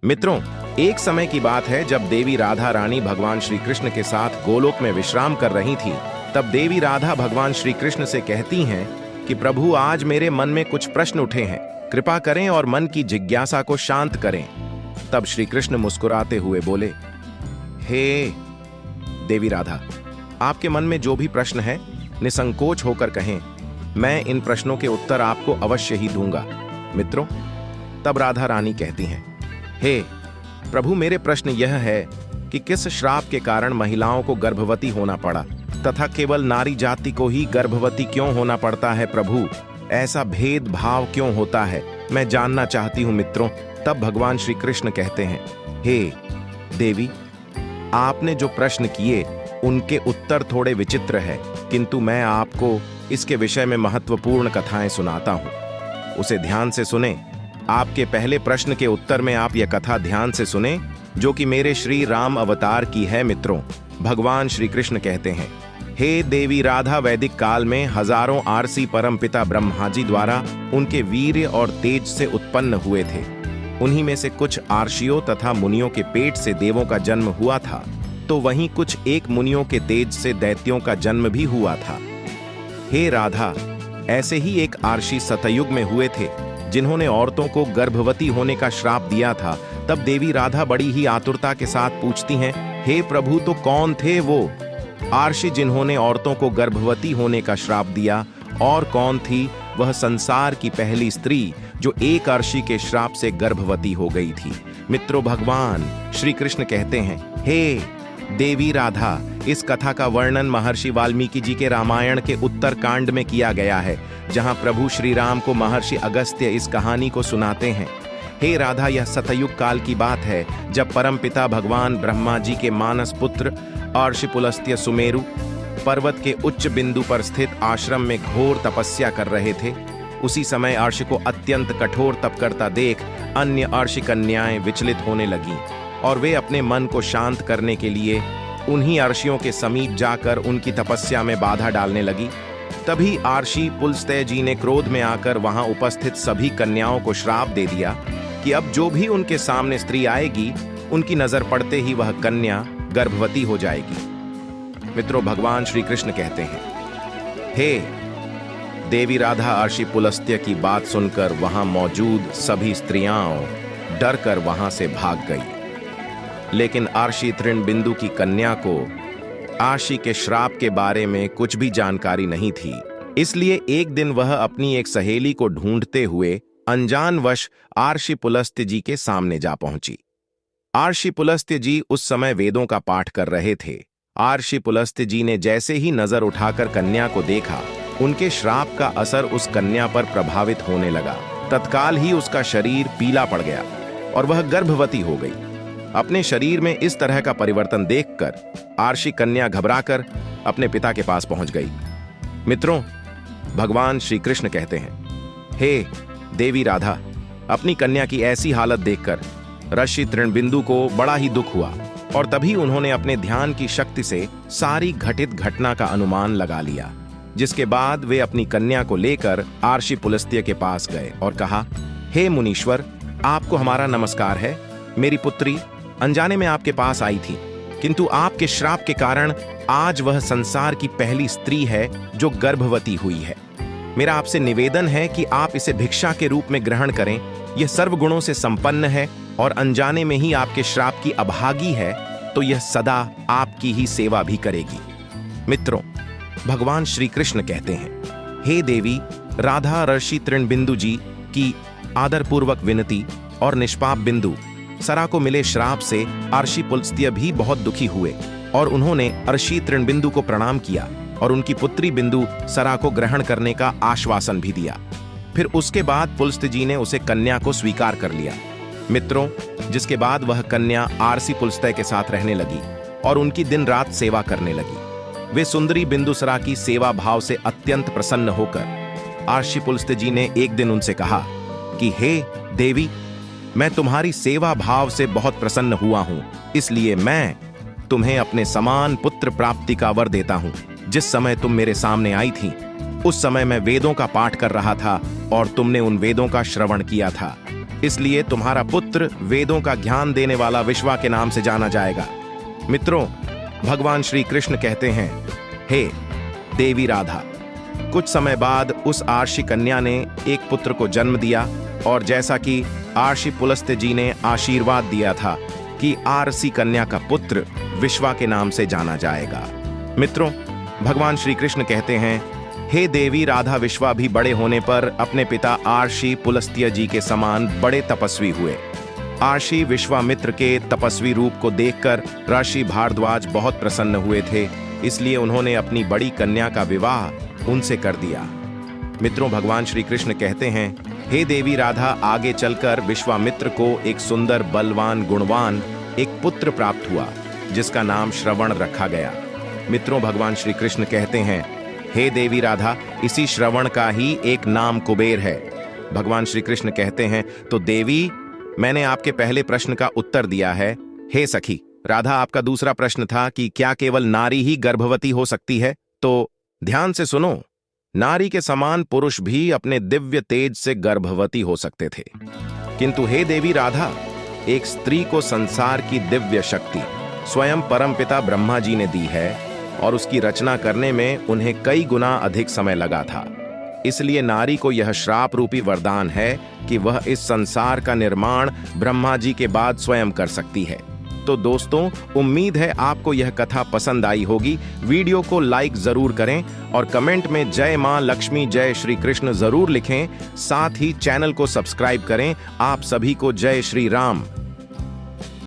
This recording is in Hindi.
मित्रों, एक समय की बात है जब देवी राधा रानी भगवान श्री कृष्ण के साथ गोलोक में विश्राम कर रही थी। तब देवी राधा भगवान श्री कृष्ण से कहती हैं कि प्रभु, आज मेरे मन में कुछ प्रश्न उठे हैं, कृपा करें और मन की जिज्ञासा को शांत करें। तब श्री कृष्ण मुस्कुराते हुए बोले, हे देवी राधा, आपके मन में जो भी प्रश्न है निसंकोच होकर कहें, मैं इन प्रश्नों के उत्तर आपको अवश्य ही दूंगा। मित्रों, तब राधा रानी कहती हैं, हे प्रभु, मेरे प्रश्न यह है कि किस श्राप के कारण महिलाओं को गर्भवती होना पड़ा तथा केवल नारी जाति को ही गर्भवती क्यों होना पड़ता है प्रभु? ऐसा भेदभाव क्यों होता है? मैं जानना चाहती हूं मित्रों। तब भगवान श्री कृष्ण कहते हैं, हे देवी, आपने जो प्रश्न किए उनके उत्तर थोड़े विचित्र है, किंतु मैं आपको इसके विषय में महत्वपूर्ण कथाएं सुनाता हूं, उसे ध्यान से सुने। आपके पहले प्रश्न के उत्तर में आप यह कथा ध्यान से सुने, जो कि मेरे श्री राम अवतार की है। मित्रों, भगवान श्री कृष्ण कहते हैं, हे देवी राधा, वैदिक काल में हजारों आरसी परमपिता ब्रह्मा जी द्वारा उनके वीर्य और तेज से उत्पन्न हुए थे। उन्हीं में से कुछ आर्षियों तथा मुनियों के पेट से देवों का जन्म हुआ था, तो वहीं कुछ एक मुनियों के तेज से दैत्यों का जन्म भी हुआ था। हे राधा, ऐसे ही एक आर्षि सतयुग में हुए थे जिन्होंने औरतों को गर्भवती होने का श्राप दिया था। तब देवी राधा बड़ी ही आतुरता के साथ पूछती हैं, हे प्रभु, तो कौन थे वो आर्षि जिन्होंने औरतों को गर्भवती होने का श्राप दिया, और कौन थी वह संसार की पहली स्त्री जो एक आर्षि के श्राप से गर्भवती हो गई थी? मित्रों, भगवान श्री कृष्ण कहते हैं, हे देवी राधा, इस कथा का वर्णन महर्षि वाल्मीकि जी के रामायण के उत्तर कांड में किया गया है, जहां प्रभु श्री राम को महर्षि अगस्त्य इस कहानी को सुनाते हैं। हे राधा, यह सतयुग काल की बात है जब परमपिता भगवान ब्रह्मा जी के मानस पुत्र अर्षि पुलस्त्य सुमेरु पर्वत के उच्च बिंदु पर स्थित आश्रम में घोर तपस्या कर रहे थे। उसी समय अर्षि को अत्यंत कठोर तप करता देख अन्य अर्षि कन्याएं विचलित होने लगीं और वे अपने मन को शांत करने के लिए उन्हीं अर्षियों के समीप जाकर उनकी तपस्या में बाधा डालने लगी। तभी आर्षि पुलस्त्य जी ने क्रोध में आकर वहां उपस्थित सभी कन्याओं को श्राप दे दिया कि अब जो भी उनके सामने स्त्री आएगी, उनकी नजर पड़ते ही वह कन्या गर्भवती हो जाएगी। मित्रों, भगवान श्री कृष्ण कहते हैं, हे देवी राधा, आर्षि पुलस्त्य की बात सुनकर वहां मौजूद सभी स्त्रियां डर कर वहां से भाग गई। लेकिन आर्षि तृणबिंदु की कन्या को आर्षि के श्राप के बारे में कुछ भी जानकारी नहीं थी, इसलिए एक दिन वह अपनी एक सहेली को ढूंढते हुए अनजानवश आर्षि पुलस्त्य जी के सामने जा पहुंची। आर्षि पुलस्त्य जी उस समय वेदों का पाठ कर रहे थे। आर्षि पुलस्त्य जी ने जैसे ही नजर उठाकर कन्या को देखा, उनके श्राप का असर उस कन्या पर प्रभावित होने लगा। तत्काल ही उसका शरीर पीला पड़ गया और वह गर्भवती हो गई। अपने शरीर में इस तरह का परिवर्तन देखकर आर्षि कन्या घबराकर अपने पिता के पास पहुंच गई। मित्रों, भगवान श्री कृष्ण कहते हैं, हे देवी राधा, अपनी कन्या की ऐसी हालत देखकर ऋषि तृणबिंदु को बड़ा ही दुख हुआ और तभी उन्होंने अपने ध्यान की शक्ति से सारी घटित घटना का अनुमान लगा लिया, जिसके बाद वे अपनी कन्या को लेकर आर्षि पुलस्त्य के पास गए और कहा, हे मुनीश्वर, आपको हमारा नमस्कार है। मेरी पुत्री अनजाने में आपके पास आई थी, किंतु आपके श्राप के कारण आज वह संसार की पहली स्त्री है जो गर्भवती हुई है। मेरा आपसे निवेदन है कि आप इसे भिक्षा के रूप में ग्रहण करें। यह सर्वगुणों से संपन्न है और अनजाने में ही आपके श्राप की अभागी है, तो यह सदा आपकी ही सेवा भी करेगी। मित्रों, भगवान श्री कृष्ण कहते हैं, हे देवी राधा, ऋषि तृणबिंदु जी की आदरपूर्वक विनती और निष्पाप बिंदु सरा को मिले श्राप से आर्षि पुलस्त्य भी बहुत दुखी हुए और उन्होंने अर्षि तृणबिंदु को प्रणाम किया और उनकी पुत्री बिंदु सरा को ग्रहण करने का आश्वासन भी दिया। फिर उसके बाद पुलस्त्य जी ने उसे कन्या को स्वीकार कर लिया। मित्रों, जिसके बाद वह कन्या आर्षि पुलस्त्य के साथ रहने लगी और उनकी दिन रात सेवा करने लगी। वे सुंदरी बिंदुसरा की सेवा भाव से अत्यंत प्रसन्न होकर आर्षि पुलस्त्य जी ने एक दिन उनसे कहा कि हे देवी, मैं तुम्हारी सेवा भाव से बहुत प्रसन्न हुआ हूं, इसलिए मैं तुम्हें अपने समान पुत्र प्राप्ति का वर देता हूं। जिस समय तुम मेरे सामने आई थी, उस समय मैं वेदों का पाठ कर रहा था और तुमने उन वेदों का श्रवण किया था। इसलिए तुम्हारा पुत्र वेदों का ज्ञान देने वाला विश्वा के नाम से जाना जाएगा। मित्रों, भगवान श्री कृष्ण कहते हैं, हे देवी राधा। कुछ समय बाद उस आर्षि कन्या ने एक पुत्र को जन्म दिया, और जैसा कि आर्षि पुलस्त्य जी ने आशीर्वाद दिया था कि आरसी कन्या का पुत्र विश्वा के नाम से जाना जाएगा। मित्रों, भगवान श्री कृष्ण कहते हैं, हे देवी राधा, विश्वा भी बड़े होने पर अपने पिता आर्षि पुलस्त्य जी के समान बड़े तपस्वी हुए। आर्षि विश्वामित्र के तपस्वी रूप को देखकर ऋषि भारद्वाज बहुत प्रसन्न हुए थे, इसलिए उन्होंने अपनी बड़ी कन्या का विवाह उनसे कर दिया। मित्रों, भगवान श्री कृष्ण कहते हैं, हे देवी राधा, आगे चलकर विश्वामित्र को एक सुंदर, बलवान, गुणवान एक पुत्र प्राप्त हुआ, जिसका नाम श्रवण रखा गया। मित्रों, भगवान श्री कृष्ण कहते हैं, हे देवी राधा, इसी श्रवण का ही एक नाम कुबेर है। भगवान श्री कृष्ण कहते हैं, तो देवी, मैंने आपके पहले प्रश्न का उत्तर दिया है। हे सखी राधा, आपका दूसरा प्रश्न था कि क्या केवल नारी ही गर्भवती हो सकती है? तो ध्यान से सुनो, नारी के समान पुरुष भी अपने दिव्य तेज से गर्भवती हो सकते थे, किंतु हे देवी राधा, एक स्त्री को संसार की दिव्य शक्ति स्वयं परमपिता ब्रह्मा जी ने दी है, और उसकी रचना करने में उन्हें कई गुना अधिक समय लगा था। इसलिए नारी को यह श्राप रूपी वरदान है कि वह इस संसार का निर्माण ब्रह्मा जी के बाद स्वयं कर सकती है। तो दोस्तों, उम्मीद है आपको यह कथा पसंद आई होगी। वीडियो को लाइक जरूर करें और कमेंट में जय मां लक्ष्मी, जय श्री कृष्ण जरूर लिखें। साथ ही चैनल को सब्सक्राइब करें। आप सभी को जय श्री राम।